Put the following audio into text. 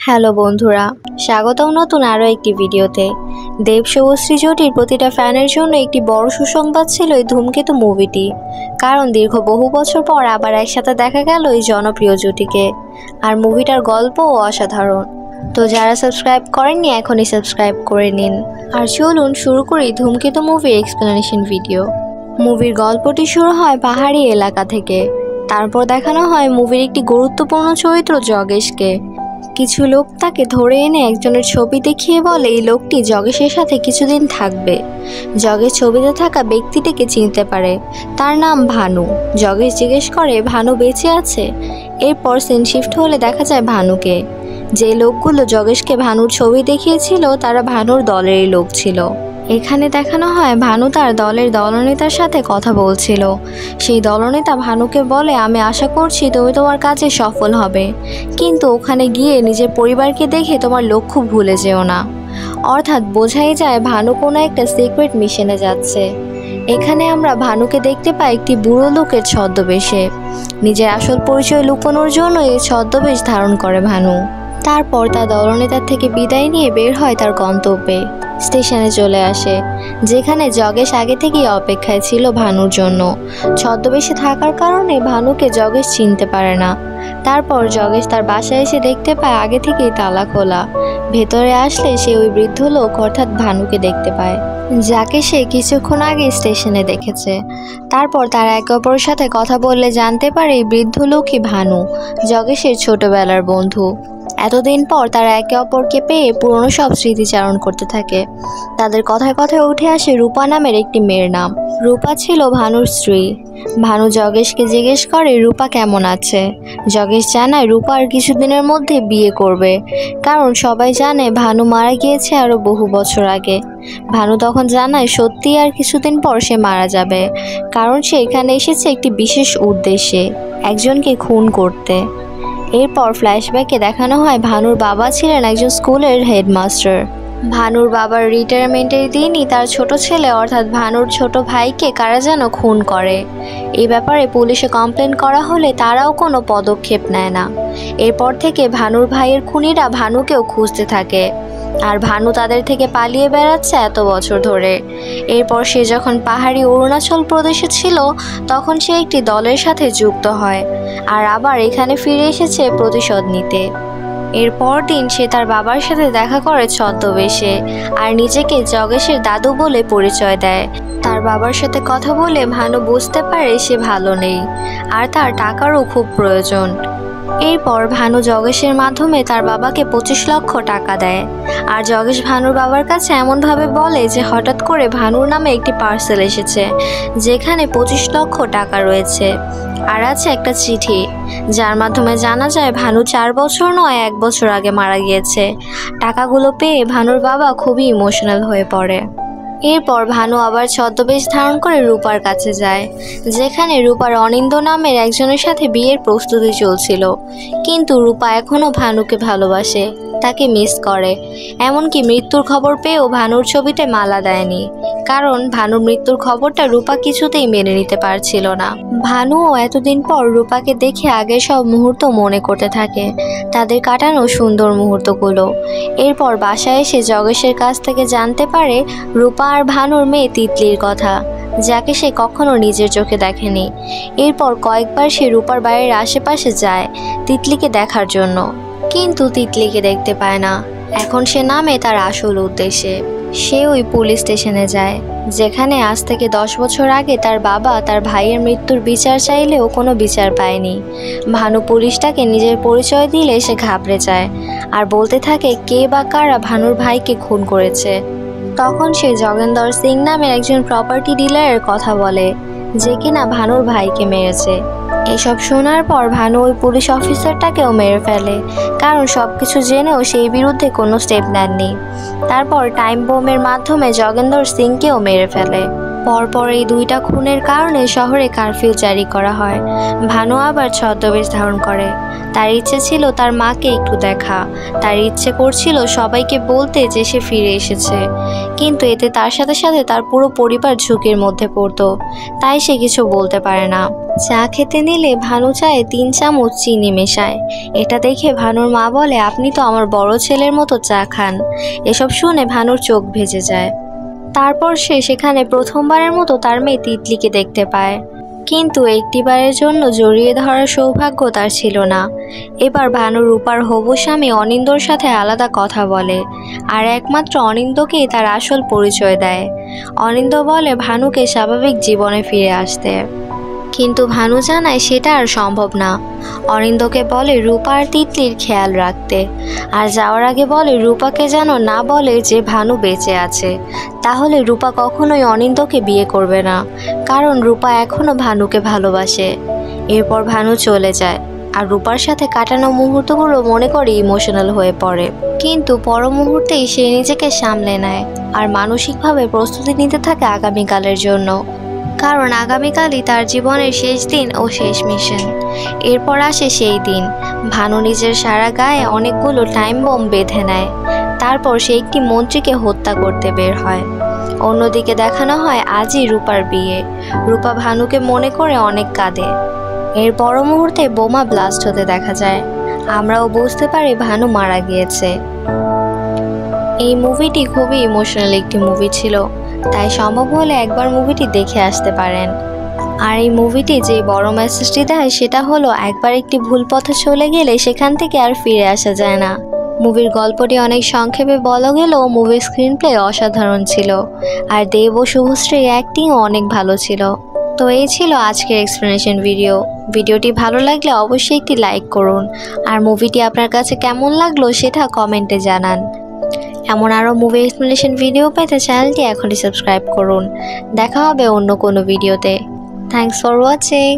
Hello বন্ধুরা, স্বাগতম নতুন আরও একটি ভিডিওতে। দেব শুভশ্রী জুটির প্রতিটা ফ্যানের জন্য একটি বড় সুসংবাদ ছিল এই ধূমকেতু মুভিটি, কারণ দীর্ঘ বহু বছর পর আবার একসাথে দেখা গেল এই জনপ্রিয় জুটিকে। আর মুভিটার গল্পও অসাধারণ। তো যারা সাবস্ক্রাইব করেননি এখনই সাবস্ক্রাইব করে নিন। আর চলুন শুরু করি ধূমকেতু মুভির এক্সপ্লেনেশন ভিডিও। মুভির গল্পটি শুরু হয় পাহাড়ি এলাকা থেকে। তারপর দেখানো হয় মুভির একটি গুরুত্বপূর্ণ চরিত্র জগেশকে। কিছু লোক তাকে ধরে এনে একজনের ছবি দেখিয়ে বলে এই লোকটি জগেশের সাথে কিছুদিন থাকবে। জগেশ ছবিতে থাকা ব্যক্তিটিকে চিনতে পারে, তার নাম ভানু। জগেশ জিজ্ঞেস করে ভানু বেঁচে আছে। এরপর সিন শিফট হলে দেখা যায় ভানুকে। যে লোকগুলো জগেশকে ভানুর ছবি দেখিয়েছিল তারা ভানুর দলেরই লোক ছিল। এখানে দেখানো হয় ভানু তার দলের দলনেতার সাথে কথা বলছিল। সেই দলনেতা ভানুকে বলে আমি আশা করছি তুমি তোমার কাজে সফল হবে, কিন্তু ওখানে গিয়ে নিজের পরিবারকে দেখে তোমার লক্ষ্য ভুলে যেও না। অর্থাৎ বোঝাই যায় ভানু কোনো একটা সিক্রেট মিশনে যাচ্ছে। এখানে আমরা ভানুকে দেখতে পাই একটি বুড়ো লোকের ছদ্মবেশে। নিজের আসল পরিচয় লুকোনোর জন্য এই ছদ্মবেশ ধারণ করে ভানু। তারপর তার দলনেতার থেকে বিদায় নিয়ে বের হয় তার গন্তব্যে। স্টেশনে চলে আসে, যেখানে জগেশ আগে থেকেই অপেক্ষায় ছিল ভানুর জন্য। ছদ্মবেশে থাকার কারণে ভানুকে জগেশ চিনতে পারে না। তারপর জগেশ তার বাসায় এসে দেখতে পায় আগে থেকেই তালা খোলা। ভেতরে আসলে সে ওই বৃদ্ধ লোক অর্থাৎ ভানুকে দেখতে পায়, যাকে সে কিছুক্ষণ আগে স্টেশনে দেখেছে। তারপর তারা একে অপরের সাথে কথা বললে জানতে পারে এই বৃদ্ধ লোকই ভানু, জগেশের ছোটবেলার বন্ধু। এতদিন পর তারা একে অপরকে পেয়ে পুরনো সব স্মৃতিচারণ করতে থাকে। তাদের কথায় কথায় উঠে আসে রূপা নামের একটি মেয়ের নাম। রূপা ছিল ভানুর স্ত্রী। ভানু জগেশকে জিজ্ঞেস করে রূপা কেমন আছে। জগেশ জানায় রূপা আর কিছুদিনের মধ্যে বিয়ে করবে, কারণ সবাই জানে ভানু মারা গিয়েছে আরও বহু বছর আগে। ভানু তখন জানায় সত্যি আর কিছুদিন পর সে মারা যাবে, কারণ সে এখানে এসেছে একটি বিশেষ উদ্দেশ্যে, একজনকে খুন করতে। এরপর ফ্ল্যাশব্যাকে দেখানো হয় ভানুর বাবা ছিলেন একজন স্কুলের হেডমাস্টার। ভানুর বাবার রিটায়ারমেন্টের দিনই তার ছোট ছেলে অর্থাৎ ভানুর ছোট ভাইকে কারা যেন খুন করে। এই ব্যাপারে পুলিশে কমপ্লেন করা হলে তারাও কোনো পদক্ষেপ নেয় না। এরপর থেকে ভানুর ভাইয়ের খুনিরা ভানুকেও খুঁজতে থাকে, আর ভানু তাদের থেকে পালিয়ে বেড়াচ্ছে এত বছর ধরে। এরপর সে যখন পাহাড়ি অরুণাচল প্রদেশে ছিল তখন সে একটি দলের সাথে যুক্ত হয়, আর আবার এখানে ফিরে এসেছে প্রতিশোধ নিতে। এরপর দিন সে তার বাবার সাথে দেখা করে ছদ্মবেশে, আর নিজেকে জগেশের দাদু বলে পরিচয় দেয়। তার বাবার সাথে কথা বলে ভানু বুঝতে পারে সে ভালো নেই, আর তার টাকারও খুব প্রয়োজন। এরপর ভানু জগেশের মাধ্যমে তার বাবাকে 25 লক্ষ টাকা দেয়। আর জগেশ ভানুর বাবার কাছে এমনভাবে বলে যে হঠাৎ করে ভানুর নামে একটি পার্সেল এসেছে, যেখানে 25 লক্ষ টাকা রয়েছে, আর আছে একটা চিঠি, যার মাধ্যমে জানা যায় ভানু 4 বছর নয় 1 বছর আগে মারা গিয়েছে। টাকাগুলো পেয়ে ভানুর বাবা খুবই ইমোশনাল হয়ে পড়ে। এরপর ভানু আবার ছদ্মবেশ ধারণ করে রূপার কাছে যায়, যেখানে রূপার অনিন্দ নামের একজনের সাথে বিয়ের প্রস্তুতি চলছিল। কিন্তু রূপা এখনও ভানুকে ভালোবাসে, তাকে মিস করে। এমনকি মৃত্যুর খবর পেয়েও ভানুর ছবিতে মালা দেয়নি, কারণ ভানুর মৃত্যুর খবরটা রূপা কিছুতেই মেনে নিতে পারছিল না। ভানুও এতদিন পর রূপাকে দেখে আগের সব মুহূর্ত মনে করতে থাকে, তাদের কাটানো সুন্দর মুহূর্তগুলো। এরপর বাসায় এসে জগেশের কাছ থেকে জানতে পারে রূপা আর ভানুর মেয়ে তিতলির কথা, যাকে সে কখনো নিজের চোখে দেখেনি। এরপর কয়েকবার সে রূপার বাড়ির আশেপাশে যায় তিতলিকে দেখার জন্য, কিন্তু তিতলিকে দেখতে পায় না। এখন সে নামে তার আসল উদ্দেশ্যে। সে ওই পুলিশ স্টেশনে যায়, যেখানে আজ থেকে 10 বছর আগে তার বাবা তার ভাইয়ের মৃত্যুর বিচার চাইলেও কোনো বিচার পায়নি। ভানু পুলিশটাকে নিজের পরিচয় দিলে সে ঘাবড়ে যায়, আর বলতে থাকে কে বা কারা ভানুর ভাইকে খুন করেছে। তখন সে যোগেন্দর সিং নামের একজন প্রপার্টি ডিলারের কথা বলে, যে কিনা ভানুর ভাইকে মেরেছে। এসব শোনার পর ভানু ওই পুলিশ অফিসারটাকেও মেরে ফেলে, কারণ সবকিছু জেনেও সেই বিরুদ্ধে কোনো স্টেপ নেননি। তারপর টাইম বোমের মাধ্যমে যোগেন্দর সিংকেও মেরে ফেলে। পরপর এই দুইটা খুনের কারণে শহরে কারফিউ জারি করা হয়। ভানু আবার ছদ্মবেশ ধারণ করে। তার ইচ্ছে ছিল তার মাকে একটু দেখা, তার ইচ্ছে করছিল সবাইকে বলতে যে সে ফিরে এসেছে, কিন্তু এতে তার সাথে সাথে তার পুরো পরিবার ঝুঁকির মধ্যে পড়তো, তাই সে কিছু বলতে পারে না। চা খেতে নিলে ভানু চায়ে 3 চামচ চিনি মেশায়। এটা দেখে ভানুর মা বলে, আপনি তো আমার বড় ছেলের মতো চা খান। এসব শুনে ভানুর চোখ ভেজে যায়। তারপর সে সেখানে প্রথমবারের মতো তার মেয়ে তিতলিকে দেখতে পায়, কিন্তু একটিবারের জন্য জড়িয়ে ধরার সৌভাগ্য তার ছিল না। এবার ভানু রূপার হবু স্বামী অনিন্দর সাথে আলাদা কথা বলে, আর একমাত্র অনিন্দকেই তার আসল পরিচয় দেয়। অনিন্দ বলে ভানুকে স্বাভাবিক জীবনে ফিরে আসতে, কিন্তু ভানু জানায় সেটা আর সম্ভব না। অনিন্দকে বলে রূপা আর তিতলির খেয়াল রাখতে, আর যাওয়ার আগে বলে রূপাকে যেন না বলে যে ভানু বেঁচে আছে, তাহলে রূপা কখনোই অনিন্দকে বিয়ে করবে না, কারণ রূপা এখনও ভানুকে ভালোবাসে। এরপর ভানু চলে যায়, আর রূপার সাথে কাটানো মুহূর্তগুলো মনে করে ইমোশনাল হয়ে পড়ে, কিন্তু পর মুহূর্তেই সে নিজেকে সামলে নেয় আর মানসিকভাবে প্রস্তুতি নিতে থাকে আগামীকালের জন্য, কারণ আগামীকালই তার জীবনের শেষ দিন ও শেষ মিশন। এরপর আসে সেই দিন, ভানু নিজের সারা গায়ে অনেকগুলো টাইম বোম বেঁধে নেয়। তারপর সে একটি মন্ত্রীকে হত্যা করতে বের হয়। অন্যদিকে দেখানো হয় আজই রূপার বিয়ে। রূপা ভানুকে মনে করে অনেক কাঁদে। এর পর মুহূর্তে বোমা ব্লাস্ট হতে দেখা যায়। আমরাও বুঝতে পারি ভানু মারা গিয়েছে। এই মুভিটি খুবই ইমোশনাল একটি মুভি ছিল, তাই সম্ভব হলে একবার মুভিটি দেখে আসতে পারেন। আর এই মুভিটি যে বড় মেসেজটি দেয় সেটা হলো, একবার একটি ভুল পথে চলে গেলে সেখান থেকে আর ফিরে আসা যায় না। মুভির গল্পটি অনেক সংক্ষেপে বলা গেলেও মুভির স্ক্রিন প্লে অসাধারণ ছিল, আর দেব ও শুভশ্রীর অ্যাক্টিংও অনেক ভালো ছিল। তো এই ছিল আজকের এক্সপ্লেনেশন ভিডিও। ভিডিওটি ভালো লাগলে অবশ্যই একটি লাইক করুন, আর মুভিটি আপনার কাছে কেমন লাগলো সেটা কমেন্টে জানান। এমন আরও মুভি এক্সপ্লেনেশন ভিডিও পেতে চ্যানেলটি এখনই সাবস্ক্রাইব করুন। দেখা হবে অন্য কোনো ভিডিওতে। Thanks for watching.